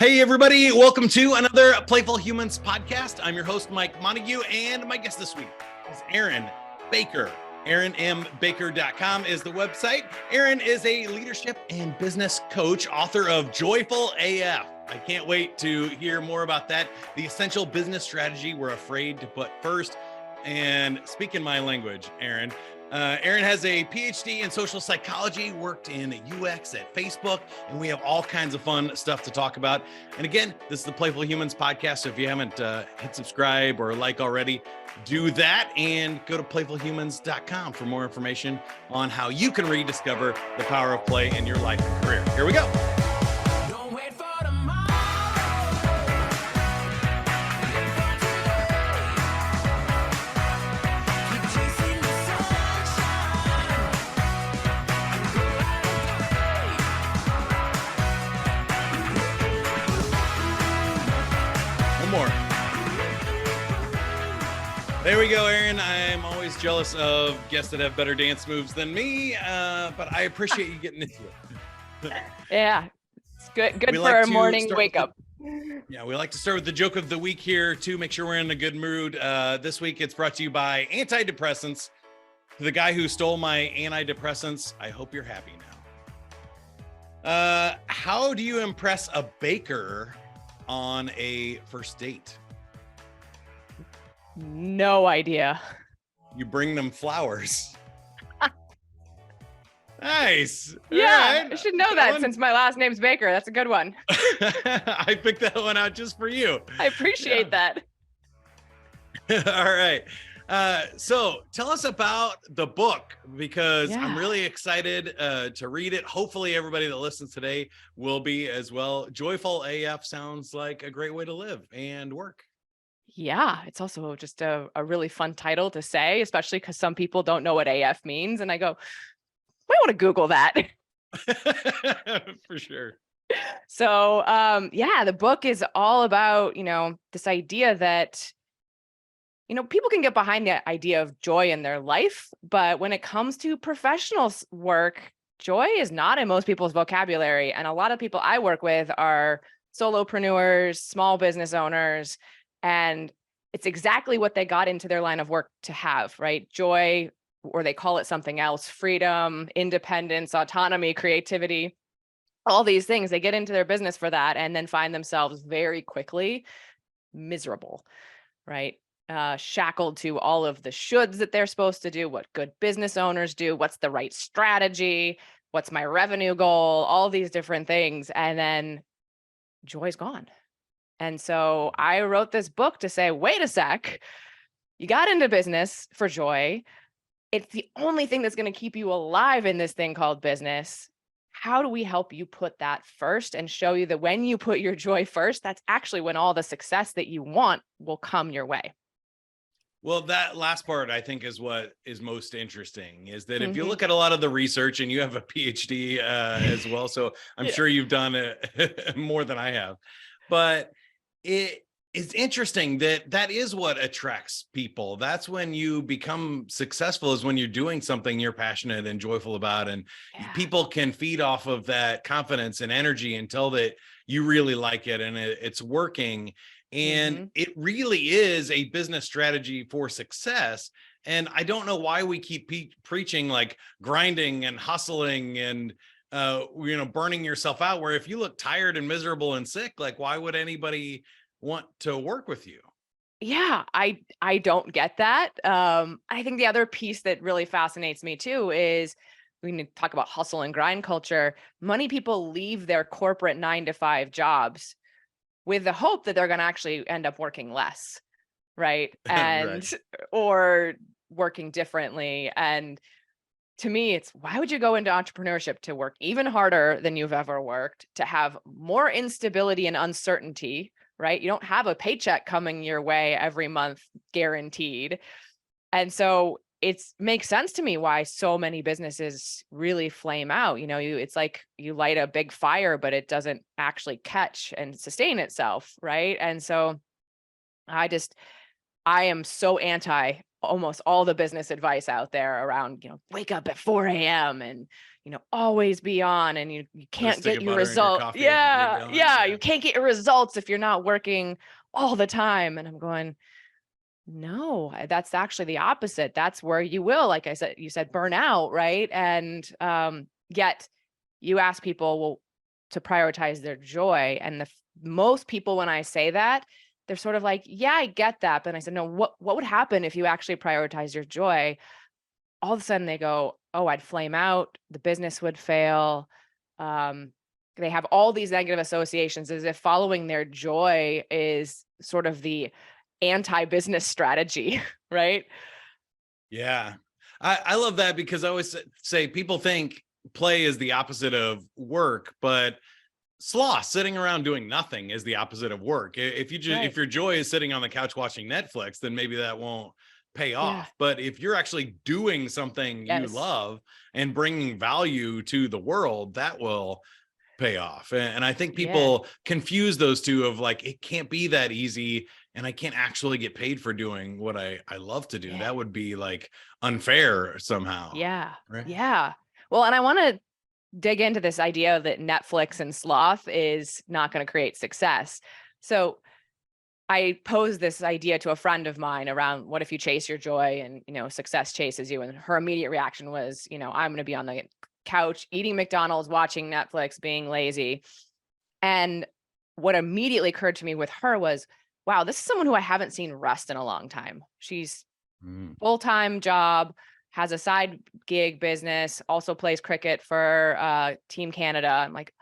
Hey, everybody. Welcome to another Playful Humans podcast. I'm your host, Mike Montague, and my guest this week is Erin Baker. ErinMBaker.com is the website. Erin is a leadership and business coach, author of Joyful AF. I can't wait to hear more about that. The essential business strategy we're afraid to put first. And speaking my language, Erin. Erin has a PhD in social psychology, worked in UX at Facebook, and we have all kinds of fun stuff to talk about. And again, this is the Playful Humans podcast. So if you haven't hit subscribe or like already, do that and go to playfulhumans.com for more information on how you can rediscover the power of play in your life and career. Here we go. There we go, Erin. I'm always jealous of guests that have better dance moves than me, but I appreciate you getting into it. Yeah, it's good for a morning wake up. Yeah, we like to start with the joke of the week here to make sure we're in a good mood. This week, it's brought to you by antidepressants. To the guy who stole my antidepressants, I hope you're happy now. How do you impress a baker on a first date? No idea. You bring them flowers. Nice. Yeah, right. I should know that since my last name's Baker. That's a good one. I picked that one out just for you. I appreciate that. All right. So tell us about the book, because I'm really excited to read it. Hopefully everybody that listens today will be as well. Joyful AF sounds like a great way to live and work. Yeah, it's also just a really fun title to say, especially because some people don't know what AF means. And I go, I want to Google that. For sure. So, the book is all about, this idea that, people can get behind the idea of joy in their life. But when it comes to professional work, joy is not in most people's vocabulary. And a lot of people I work with are solopreneurs, small business owners. And it's exactly what they got into their line of work to have, right? Joy, or they call it something else, freedom, independence, autonomy, creativity, all these things. They get into their business for that and then find themselves very quickly miserable, right? Shackled to all of the shoulds that they're supposed to do, what good business owners do, what's the right strategy, what's my revenue goal, all these different things. And then joy's gone. And so I wrote this book to say, wait a sec, you got into business for joy. It's the only thing that's going to keep you alive in this thing called business. How do we help you put that first and show you that when you put your joy first, that's actually when all the success that you want will come your way. Well, that last part, I think, is what is most interesting, is that if you look at a lot of the research, and you have a PhD as well, so I'm sure you've done it more than I have, but it is interesting that is what attracts people. That's when you become successful, is when you're doing something you're passionate and joyful about, and people can feed off of that confidence and energy and tell that you really like it and it's working. And it really is a business strategy for success. And I don't know why we keep preaching like grinding and hustling and burning yourself out, where if you look tired and miserable and sick, like, why would anybody want to work with you? Yeah, I don't get that. I think the other piece that really fascinates me too is we need to talk about hustle and grind culture. Many people leave their corporate 9-to-5 jobs with the hope that they're going to actually end up working less, right? And or working differently. And to me, it's, why would you go into entrepreneurship to work even harder than you've ever worked, to have more instability and uncertainty, right? You don't have a paycheck coming your way every month guaranteed. And so it makes sense to me why so many businesses really flame out. It's like you light a big fire, but it doesn't actually catch and sustain itself, right? And so I am so anti almost all the business advice out there around, wake up at 4 a.m. and, always be on, and you Put a can't stick get of your butter in your result. coffee and get Yeah. going. Yeah. Yeah. You can't get your results if you're not working all the time. And I'm going, no, that's actually the opposite. That's where you will, like I said, you said burnout, right? And yet you ask people, well, to prioritize their joy. And most people, when I say that, they're sort of like, yeah, I get that. But I said, no, what would happen if you actually prioritize your joy? All of a sudden they go, oh, I'd flame out, the business would fail. Um, they have all these negative associations, as if following their joy is sort of the anti-business strategy, right? Yeah. I love that, because I always say people think play is the opposite of work, but sloth, sitting around doing nothing, is the opposite of work. If you just Right. if your joy is sitting on the couch watching Netflix, then maybe that won't pay Yeah. off. But if you're actually doing something you Yes. love and bringing value to the world, that will pay off. And I think Yeah. people confuse those two, of like, it can't be that easy and I can't actually get paid for doing what I love to do. Yeah. That would be like unfair somehow. Yeah. Right. Yeah. Well, and I want to dig into this idea that Netflix and sloth is not going to create success. So I posed this idea to a friend of mine around, what if you chase your joy and, success chases you? And her immediate reaction was, I'm going to be on the couch eating McDonald's, watching Netflix, being lazy. And what immediately occurred to me with her was, wow, this is someone who I haven't seen rest in a long time. She's Mm. full-time job, has a side gig business, also plays cricket for Team Canada. I'm like,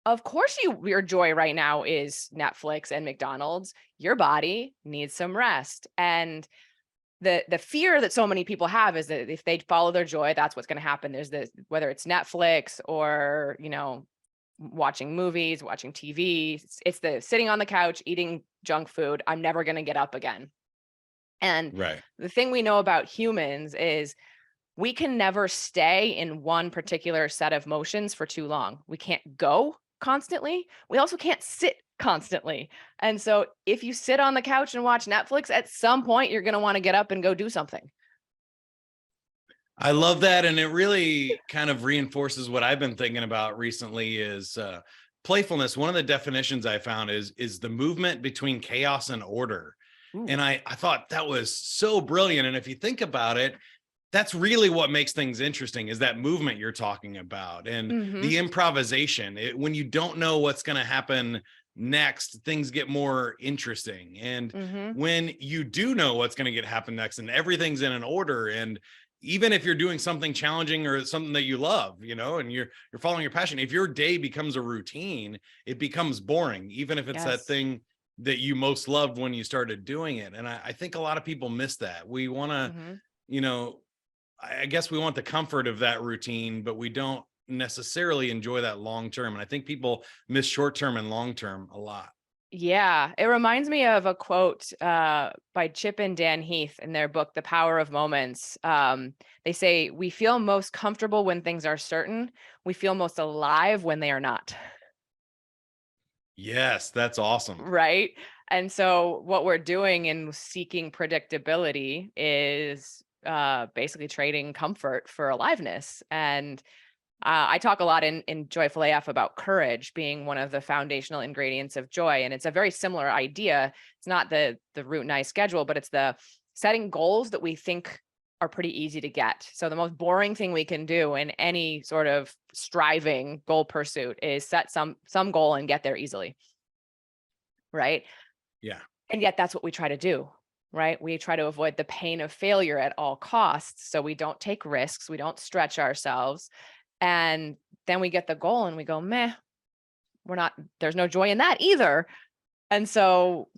of course your joy right now is Netflix and McDonald's. Your body needs some rest. And the fear that so many people have is that if they follow their joy, that's what's going to happen. There's this, whether it's Netflix or, watching movies, watching TV, it's the sitting on the couch, eating junk food. I'm never going to get up again. And Right. the thing we know about humans is we can never stay in one particular set of motions for too long. We can't go constantly. We also can't sit constantly. And so if you sit on the couch and watch Netflix, at some point you're going to want to get up and go do something. I love that. And it really kind of reinforces what I've been thinking about recently is playfulness. One of the definitions I found is the movement between chaos and order. Ooh. And I thought that was so brilliant. And if you think about it, that's really what makes things interesting, is that movement you're talking about, and the improvisation. When you don't know what's going to happen next, things get more interesting. And when you do know what's going to happen next, and everything's in an order, and even if you're doing something challenging or something that you love, and you're following your passion, if your day becomes a routine, it becomes boring, even if it's that Yes. thing that you most loved when you started doing it. And I think a lot of people miss that. We want to, I guess we want the comfort of that routine, but we don't necessarily enjoy that long term. And I think people miss short term and long term a lot. Yeah, it reminds me of a quote by Chip and Dan Heath in their book, The Power of Moments. They say, we feel most comfortable when things are certain. We feel most alive when they are not. Yes, that's awesome. Right. And so what we're doing in seeking predictability is basically trading comfort for aliveness. And I talk a lot in Joyful AF about courage being one of the foundational ingredients of joy. And it's a very similar idea. It's not the route and I schedule, but it's the setting goals that we think are pretty easy to get. So the most boring thing we can do in any sort of striving goal pursuit is set some goal and get there easily. Right. Yeah. And yet that's what we try to do. Right. We try to avoid the pain of failure at all costs. So we don't take risks. We don't stretch ourselves. And then we get the goal and we go, meh, there's no joy in that either. And so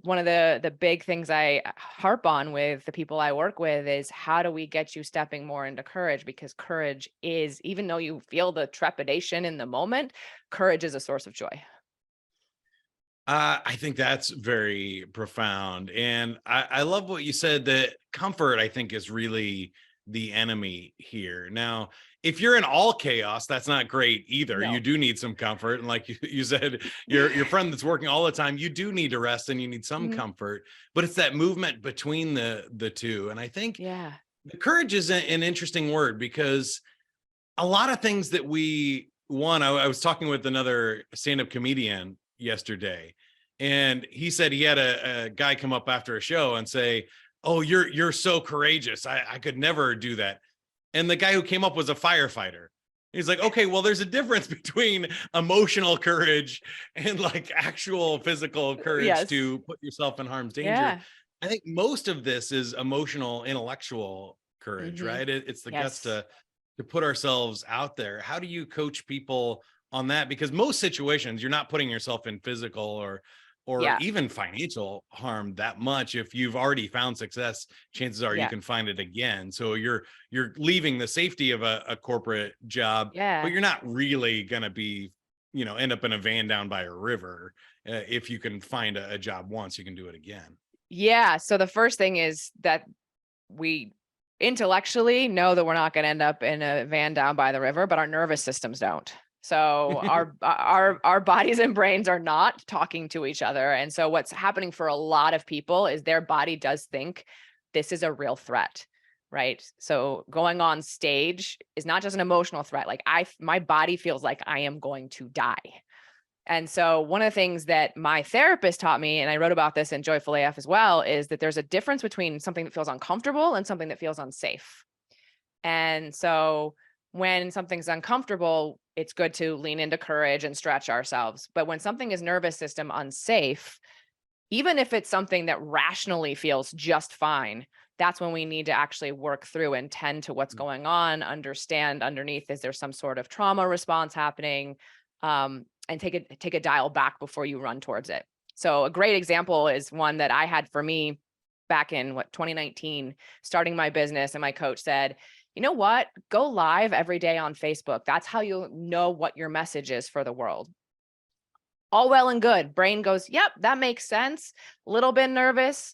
one of the big things I harp on with the people I work with is, how do we get you stepping more into courage? Because courage is, even though you feel the trepidation in the moment, courage is a source of joy. I think that's very profound. And I love what you said, that comfort, I think, is really the enemy here. Now, if you're in all chaos, that's not great either. No. You do need some comfort. And like you said, your friend that's working all the time, you do need to rest and you need some comfort, but it's that movement between the two. And I think the courage is an interesting word, because a lot of things that we want, I was talking with another stand-up comedian yesterday, and he said he had a guy come up after a show and say, "Oh, you're so courageous. I could never do that." And the guy who came up was a firefighter. He's like, okay, well, there's a difference between emotional courage and like actual physical courage to put yourself in harm's danger. I think most of this is emotional, intellectual courage, right? It's the guts to put ourselves out there. How do you coach people on that? Because most situations, you're not putting yourself in physical or even financial harm that much. If you've already found success, chances are you can find it again. So you're leaving the safety of a corporate job, but you're not really going to be, end up in a van down by a river. If you can find a job once, you can do it again. Yeah. So the first thing is that we intellectually know that we're not going to end up in a van down by the river, but our nervous systems don't. So our bodies and brains are not talking to each other. And so what's happening for a lot of people is their body does think this is a real threat, right? So going on stage is not just an emotional threat. Like my body feels like I am going to die. And so one of the things that my therapist taught me, and I wrote about this in Joyful AF as well, is that there's a difference between something that feels uncomfortable and something that feels unsafe. And so when something's uncomfortable, it's good to lean into courage and stretch ourselves. But when something is nervous system unsafe, even if it's something that rationally feels just fine, that's when we need to actually work through and tend to what's going on, understand underneath, is there some sort of trauma response happening, and take a dial back before you run towards it. So a great example is one that I had for me back in 2019, starting my business, and my coach said, you know what? Go live every day on Facebook. That's how you'll know what your message is for the world. All well and good. Brain goes, yep, that makes sense. A little bit nervous.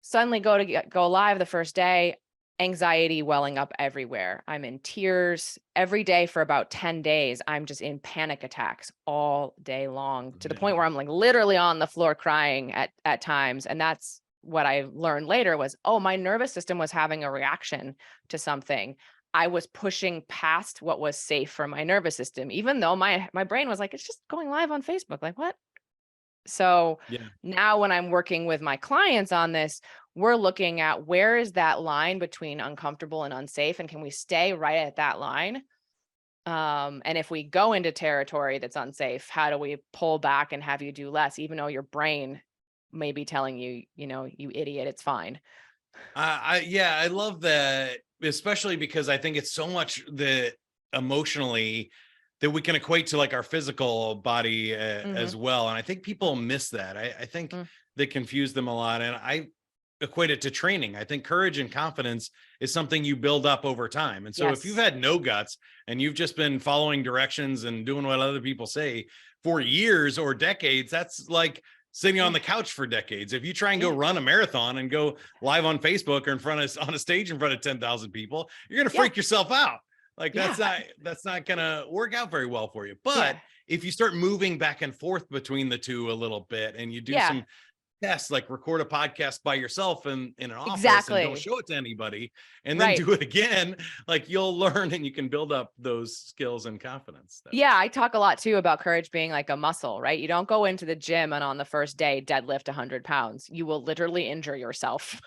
Suddenly go live the first day, anxiety welling up everywhere. I'm in tears every day for about 10 days. I'm just in panic attacks all day long, to the point where I'm like literally on the floor crying at times. And that's what I learned later was, oh, my nervous system was having a reaction to something. I was pushing past what was safe for my nervous system, even though my brain was like, it's just going live on Facebook. Like, what? So now when I'm working with my clients on this, we're looking at where is that line between uncomfortable and unsafe, and can we stay right at that line? And if we go into territory that's unsafe, how do we pull back and have you do less, even though your brain may be telling you, you idiot, it's fine. I love that, especially because I think it's so much that emotionally that we can equate to like our physical body as well. And I think people miss that. I think they confuse them a lot. And I equate it to training. I think courage and confidence is something you build up over time. And so if you've had no guts and you've just been following directions and doing what other people say for years or decades, that's like sitting on the couch for decades. If you try and go run a marathon and go live on Facebook or on a stage in front of 10,000 people, you're going to freak yourself out. Like that's not going to work out very well for you. But if you start moving back and forth between the two a little bit, and you do some tests, like record a podcast by yourself in an office and don't show it to anybody, and then do it again, like you'll learn and you can build up those skills and confidence. I talk a lot too about courage being like a muscle, right? You don't go into the gym and on the first day deadlift 100 pounds. You will literally injure yourself.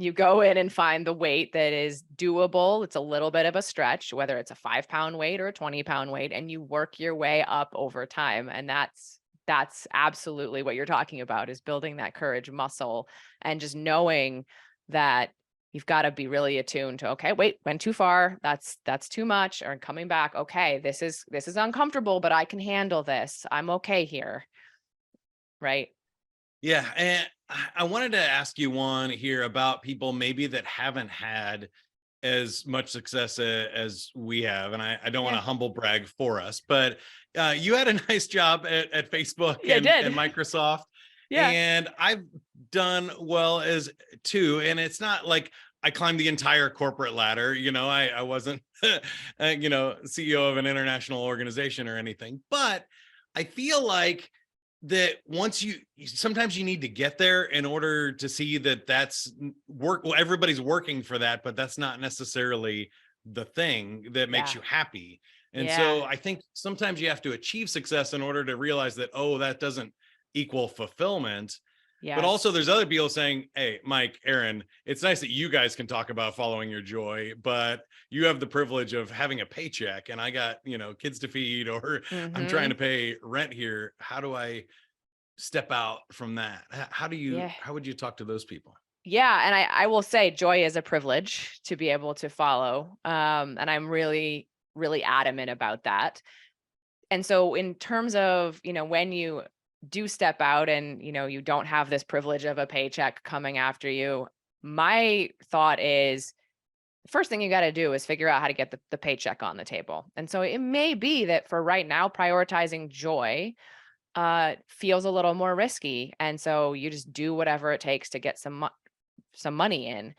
You go in and find the weight that is doable. It's a little bit of a stretch, whether it's a 5-pound weight or a 20-pound weight, and you work your way up over time. And that's absolutely what you're talking about, is building that courage muscle and just knowing that you've got to be really attuned to, okay, wait, went too far. That's too much. Or coming back. Okay, this is uncomfortable, but I can handle this. I'm okay here. Right. Yeah. And I wanted to ask you one here about people maybe that haven't had as much success as we have. And I don't want to humble brag for us, but you had a nice job at Facebook and Microsoft. And I've done well as too. And it's not like I climbed the entire corporate ladder. I wasn't, CEO of an international organization or anything, but I feel like that sometimes you need to get there in order to see that that's work. Well, everybody's working for that, but that's not necessarily the thing that makes Yeah. you happy. And Yeah. so I think sometimes you have to achieve success in order to realize that, oh, that doesn't equal fulfillment. But also Yes. there's other people saying, hey, Mike, Erin, it's nice that you guys can talk about following your joy, but you have the privilege of having a paycheck and I got, kids to feed, or I'm trying Mm-hmm. to pay rent here. How do I step out from that? Yeah. How would you talk to those people? Yeah. And I will say joy is a privilege to be able to follow. And I'm really, really adamant about that. And so in terms of, when you do step out and, you don't have this privilege of a paycheck coming after you, my thought is the first thing you got to do is figure out how to get the paycheck on the table. And so it may be that for right now, prioritizing joy feels a little more risky. And so you just do whatever it takes to get some money in.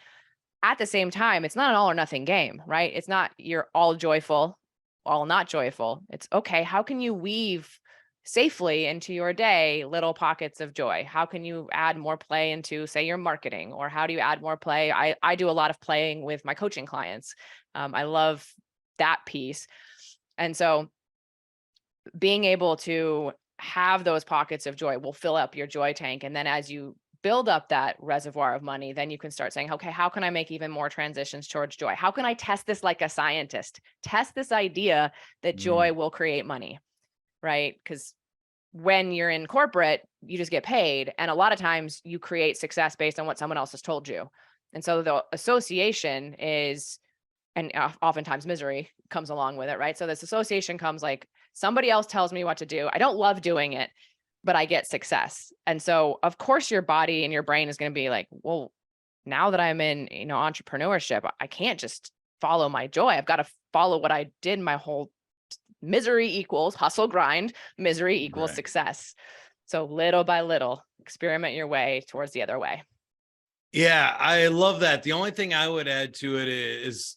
At the same time, it's not an all or nothing game, right? It's not you're all joyful, all not joyful. It's okay. How can you weave safely into your day little pockets of joy? How can you add more play into, say, your marketing? Or how do you add more play? I do a lot of playing with my coaching clients. I love that piece. And so being able to have those pockets of joy will fill up your joy tank. And then as you build up that reservoir of money, then you can start saying, okay, how can I make even more transitions towards joy? How can I test this like a scientist? Test this idea that joy will create money, right? Because when you're in corporate, you just get paid. And a lot of times you create success based on what someone else has told you. And so the association is, and oftentimes misery comes along with it, right? So this association comes like somebody else tells me what to do. I don't love doing it, but I get success. And so of course your body and your brain is going to be like, well, now that I'm in, entrepreneurship, I can't just follow my joy. I've got to follow what I did my whole misery equals hustle grind, misery equals Right. success. So little by little, experiment your way towards the other way. Yeah, I love that. The only thing I would add to it is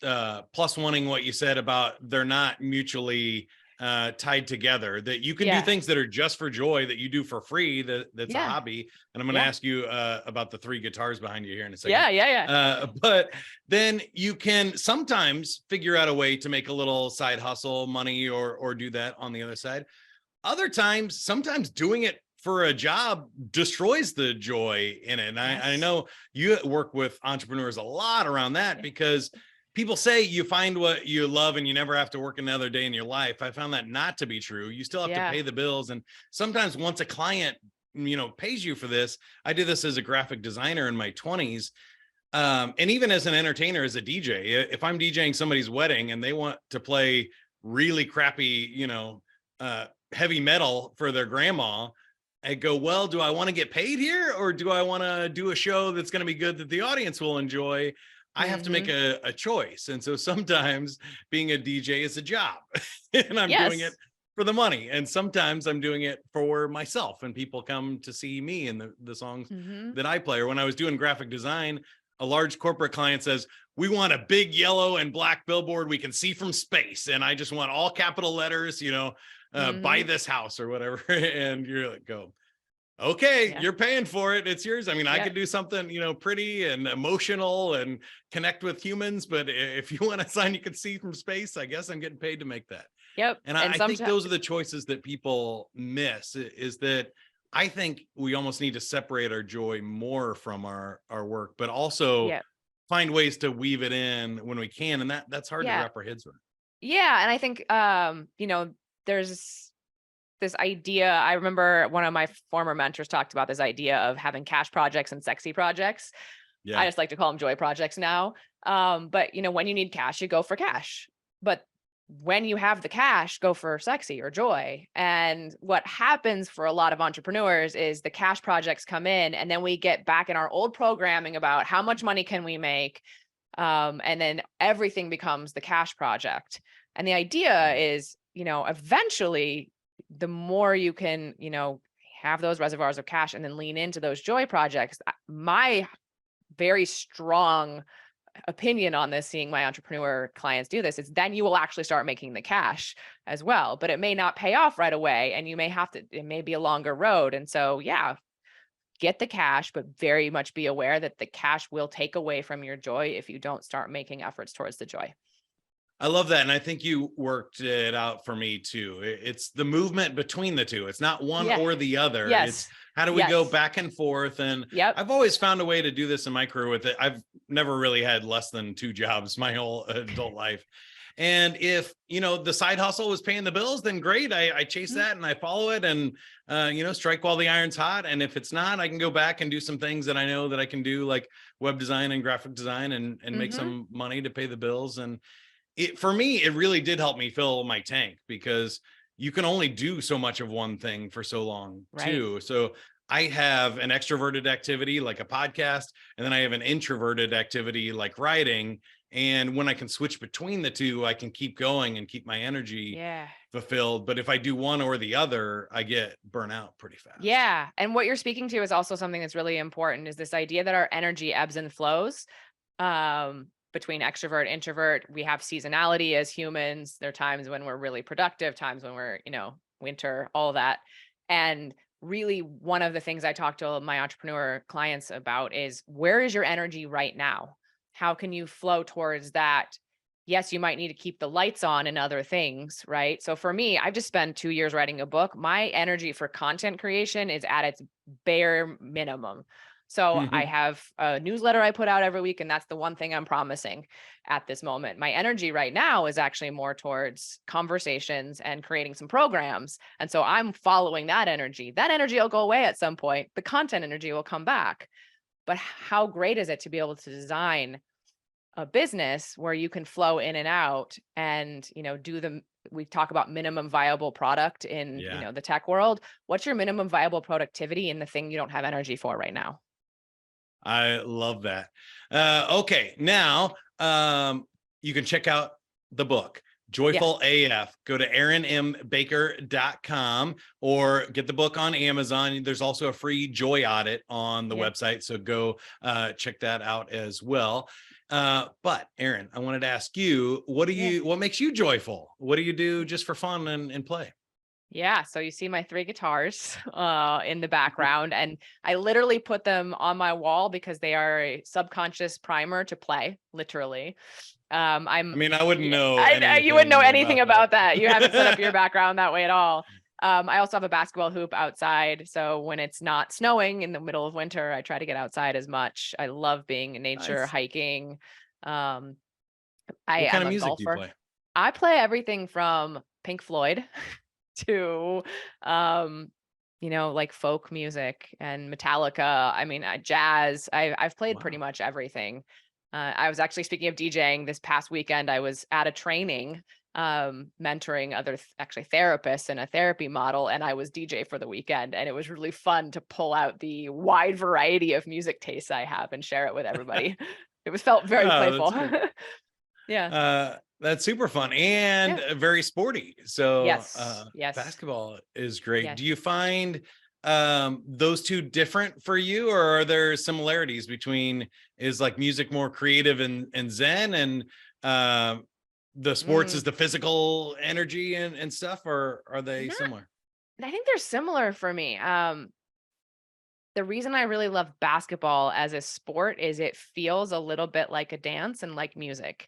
plus wanting what you said about they're not mutually tied together, that you can do Yeah. things that are just for joy that you do for free, that's a Yeah. hobby. And I'm going to Yeah. ask you about the 3 guitars behind you here in a second. Yeah. But then you can sometimes figure out a way to make a little side hustle money or do that on the other side. Other times, sometimes doing it for a job destroys the joy in it. And I know you work with entrepreneurs a lot around that, because people say you find what you love and you never have to work another day in your life. I found that not to be true. You still have to pay the bills. And sometimes once a client, pays you for this, I did this as a graphic designer in my 20s. And even as an entertainer, as a DJ, if I'm DJing somebody's wedding and they want to play really crappy, heavy metal for their grandma, I go, well, do I want to get paid here, or do I want to do a show that's going to be good that the audience will enjoy? I have to make a choice. And so sometimes being a DJ is a job and I'm doing it for the money. And sometimes I'm doing it for myself and people come to see me and the songs that I play. Or when I was doing graphic design, a large corporate client says, we want a big yellow and black billboard we can see from space. And I just want all capital letters, buy this house or whatever. And you're like, okay, you're paying for it. It's yours. I mean, I could do something, pretty and emotional and connect with humans. But if you want a sign you can see from space, I guess I'm getting paid to make that. Yep. And I think those are the choices that people miss, is that I think we almost need to separate our joy more from our work, but also find ways to weave it in when we can. And that's hard to wrap our heads around. Yeah. And I think, there's this idea. I remember one of my former mentors talked about this idea of having cash projects and sexy projects. Yeah. I just like to call them joy projects now. But when you need cash, you go for cash. But when you have the cash, go for sexy or joy. And what happens for a lot of entrepreneurs is the cash projects come in and then we get back in our old programming about how much money can we make. And then everything becomes the cash project. And the idea is, eventually the more you can, have those reservoirs of cash and then lean into those joy projects. My very strong opinion on this, seeing my entrepreneur clients do this, is then you will actually start making the cash as well, but it may not pay off right away. And you may have to, it may be a longer road. And so, yeah, get the cash, but very much be aware that the cash will take away from your joy if you don't start making efforts towards the joy. I love that. And I think you worked it out for me too. It's the movement between the two. It's not one or the other. Yes. It's how do we go back and forth? And I've always found a way to do this in my career with it. I've never really had less than 2 jobs my whole adult life. And if, the side hustle was paying the bills, then great. I chase that and I follow it and, strike while the iron's hot. And if it's not, I can go back and do some things that I know that I can do, like web design and graphic design, and make some money to pay the bills. And for me, it really did help me fill my tank, because you can only do so much of one thing for so long too. So I have an extroverted activity like a podcast, and then I have an introverted activity like writing. And when I can switch between the two, I can keep going and keep my energy fulfilled. But if I do one or the other, I get burnt out pretty fast. Yeah. And what you're speaking to is also something that's really important, is this idea that our energy ebbs and flows. Between extrovert, introvert, we have seasonality as humans. There are times when we're really productive, times when we're, winter, all that. And really, one of the things I talk to my entrepreneur clients about is, where is your energy right now? How can you flow towards that? Yes, you might need to keep the lights on and other things, right? So for me, I've just spent 2 years writing a book. My energy for content creation is at its bare minimum. So I have a newsletter I put out every week, and that's the one thing I'm promising at this moment. My energy right now is actually more towards conversations and creating some programs. And so I'm following that energy. That energy will go away at some point. The content energy will come back. But how great is it to be able to design a business where you can flow in and out and, we talk about minimum viable product in, the tech world. What's your minimum viable productivity in the thing you don't have energy for right now? I love that. Okay. Now, you can check out the book, Joyful AF. Go to erinmbaker.com or get the book on Amazon. There's also a free joy audit on the website. So go check that out as well. But Erin, I wanted to ask you, what makes you joyful? What do you do just for fun and play? Yeah. So you see my 3 guitars in the background, and I literally put them on my wall because they are a subconscious primer to play, literally. I wouldn't know. You wouldn't know anything about that. You haven't set up your background that way at all. I also have a basketball hoop outside. So when it's not snowing in the middle of winter, I try to get outside as much. I love being in nature, hiking. What kind of music do you play? I play everything from Pink Floyd to like folk music and Metallica, jazz. I've played pretty much everything. I was actually, speaking of DJing, this past weekend I was at a training mentoring other therapists in a therapy model, and I was DJ for the weekend, and it was really fun to pull out the wide variety of music tastes I have and share it with everybody. Felt very playful. That's super fun and very sporty. So yes. Basketball is great. Yes. Do you find those two different for you, or are there similarities between, is like music more creative and zen, and the sports is the physical energy and stuff, or are they similar? I think they're similar for me. The reason I really love basketball as a sport is it feels a little bit like a dance and like music.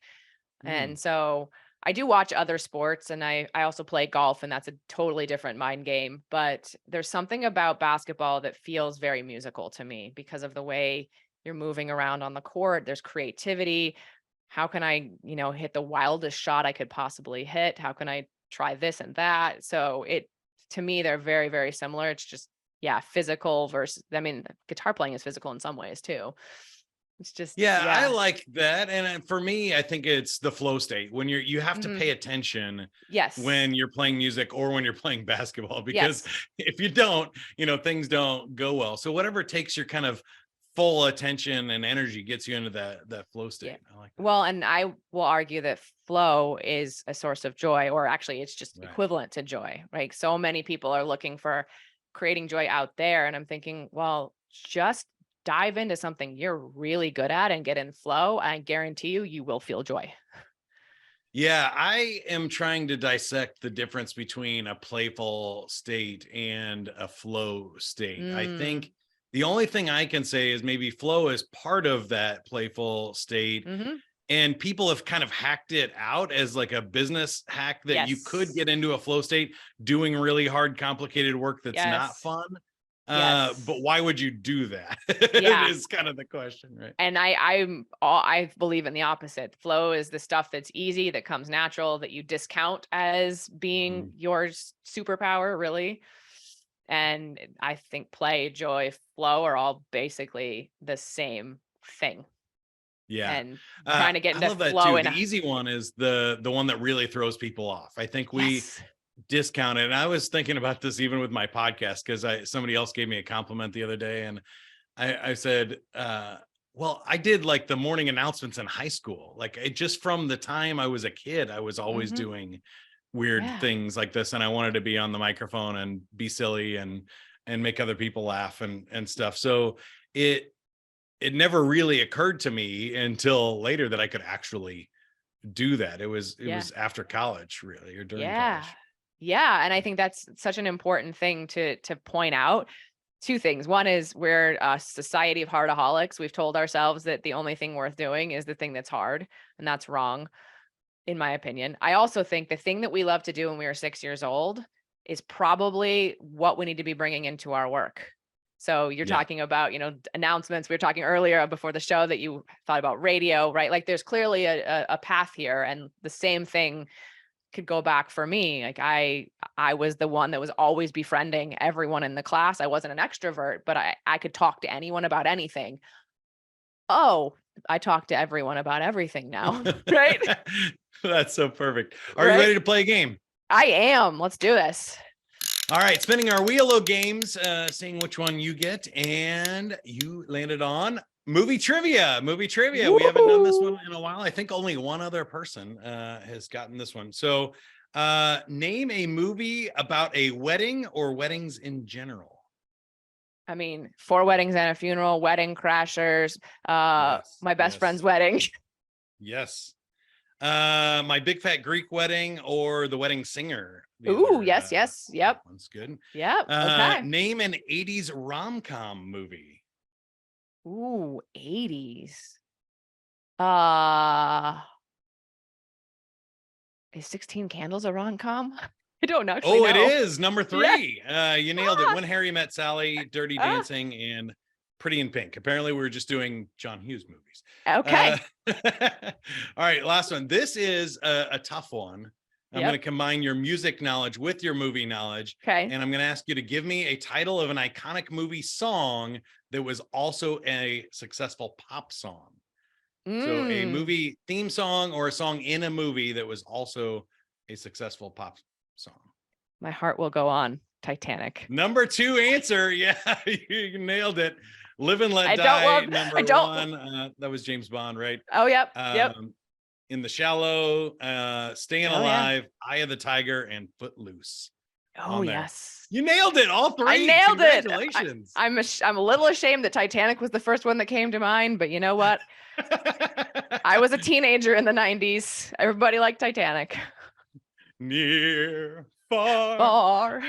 And so I do watch other sports, and I also play golf, and that's a totally different mind game. But there's something about basketball that feels very musical to me because of the way you're moving around on the court. There's creativity. How can I, hit the wildest shot I could possibly hit? How can I try this and that? So to me, they're very, very similar. It's just, physical versus, guitar playing is physical in some ways too. It's just, I like that. And for me, I think it's the flow state when you have to pay attention when you're playing music or when you're playing basketball, because if you don't, things don't go well. So whatever takes your kind of full attention and energy gets you into that flow state. I like that. Well, and I will argue that flow is a source of joy, or actually it's just equivalent to joy, right? So many people are looking for creating joy out there. And I'm thinking, well, just dive into something you're really good at and get in flow, I guarantee you will feel joy. Yeah, I am trying to dissect the difference between a playful state and a flow state. I think the only thing I can say is maybe flow is part of that playful state. Mm-hmm. And people have kind of hacked it out as like a business hack that you could Yes. get into a flow state doing really hard, complicated work that's not Yes. fun. Yes. But why would you do that? Yeah. Is kind of the question, right? And I believe in the opposite. Flow is the stuff that's easy, that comes natural, that you discount as being your superpower, really. And I think play, joy, flow are all basically the same thing. Yeah. And trying to get I into love that flow too. in The easy one is the one that really throws people off. I think we yes. discount it. And I was thinking about this even with my podcast, because somebody else gave me a compliment the other day, and I said, well, I did like the morning announcements in high school. Like just from the time I was a kid, I was always doing weird things like this. And I wanted to be on the microphone and be silly and make other people laugh and stuff. So it never really occurred to me until later that I could actually do that. It was after college, really, or during college. Yeah. And I think that's such an important thing to point out. Two things. One is we're a society of hardaholics. We've told ourselves that the only thing worth doing is the thing that's hard, and that's wrong, in my opinion. I also think the thing that we love to do when we were 6 years old is probably what we need to be bringing into our work. So you're talking about, announcements. We were talking earlier before the show that you thought about radio, right? Like there's clearly a path here, and the same thing could go back for me. Like I was the one that was always befriending everyone in the class. I wasn't an extrovert, but I could talk to anyone about anything. Oh, I talk to everyone about everything now, right? That's so perfect. Are you ready to play a game? I am. Let's do this. All right, spinning our wheel of games, seeing which one you get, and you landed on movie trivia. Woo-hoo! We haven't done this one in a while. I think only one other person has gotten this one. So name a movie about a wedding or weddings in general. I mean, 4 Weddings and a Funeral, Wedding Crashers, My Best Friend's Wedding. Yes. My Big Fat Greek Wedding or The Wedding Singer. Ooh, yes. Yep. That one's good. Yep. Okay. Name an 80s rom-com movie. Ooh, 80s. Is 16 Candles a rom-com? I don't actually know. It is number 3. You nailed it. When Harry Met Sally, Dirty Dancing, and Pretty in Pink. Apparently we were just doing John Hughes movies. Okay. All right, last one. This is a tough one. I'm going to combine your music knowledge with your movie knowledge. Okay. And I'm going to ask you to give me a title of an iconic movie song that was also a successful pop song. So a movie theme song or a song in a movie that was also a successful pop song. My Heart Will Go On, Titanic. Number 2 answer. Yeah, you nailed it. Live and Let Die. Number 1. That was James Bond, right? Oh, yep. In the Shallow, Staying Alive, Eye of the Tiger, and Footloose. Oh, yes. You nailed it. All 3. I nailed it. Congratulations. I'm a little ashamed that Titanic was the first one that came to mind, but you know what? I was a teenager in the 90s. Everybody liked Titanic. Near, far.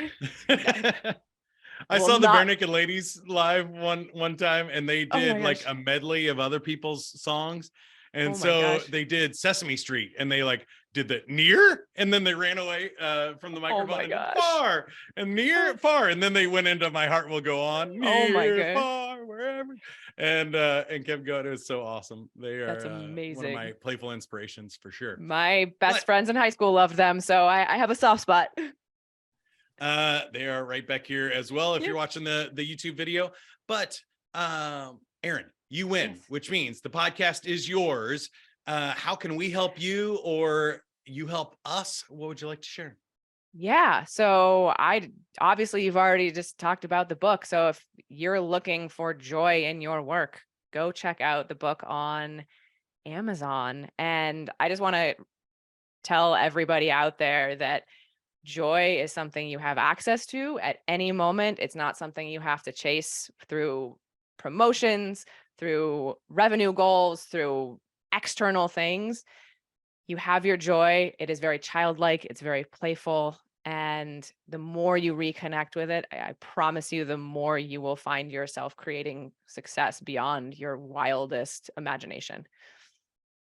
I saw the Bare Naked Ladies live one time, and they did like a medley of other people's songs. And so they did Sesame Street, and they like did the near, and then they ran away from the microphone. Oh my gosh. Far and near, far, and then they went into My Heart Will Go On. Near, far, wherever, and kept going. It was so awesome. That's amazing. One of my playful inspirations for sure. My best friends in high school loved them, so I have a soft spot. They are right back here as well if you're watching the YouTube video. But Erin, you win, which means the podcast is yours. How can we help you, or you help us? What would you like to share? Yeah, so obviously you've already just talked about the book. So if you're looking for joy in your work, go check out the book on Amazon. And I just want to tell everybody out there that joy is something you have access to at any moment. It's not something you have to chase through promotions, through revenue goals, through external things. You have your joy. It is very childlike. It's very playful. And the more you reconnect with it, I promise you, the more you will find yourself creating success beyond your wildest imagination.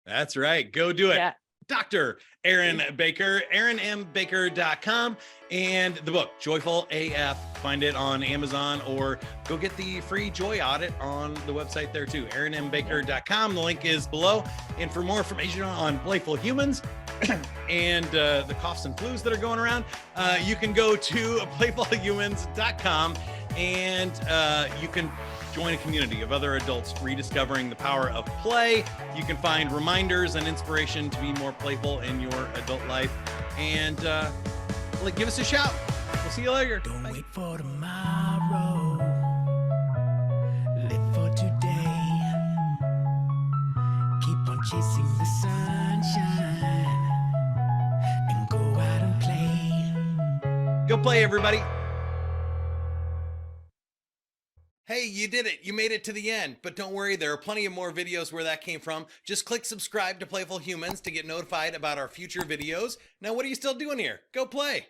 That's right. Go do it. Yeah. Dr. Erin Baker, erinmbaker.com, and the book, Joyful AF. Find it on Amazon, or go get the free joy audit on the website there too, erinmbaker.com. The link is below. And for more information on Playful Humans and the coughs and flus that are going around, you can go to playfulhumans.com, and you can join a community of other adults rediscovering the power of play. You can find reminders and inspiration to be more playful in your adult life. And give us a shout. We'll see you later. Don't wait for tomorrow. Live for today. Keep on chasing the sunshine and go out and play. Go play, everybody. Hey, you did it. You made it to the end. But don't worry, there are plenty of more videos where that came from. Just click subscribe to Playful Humans to get notified about our future videos. Now, what are you still doing here? Go play.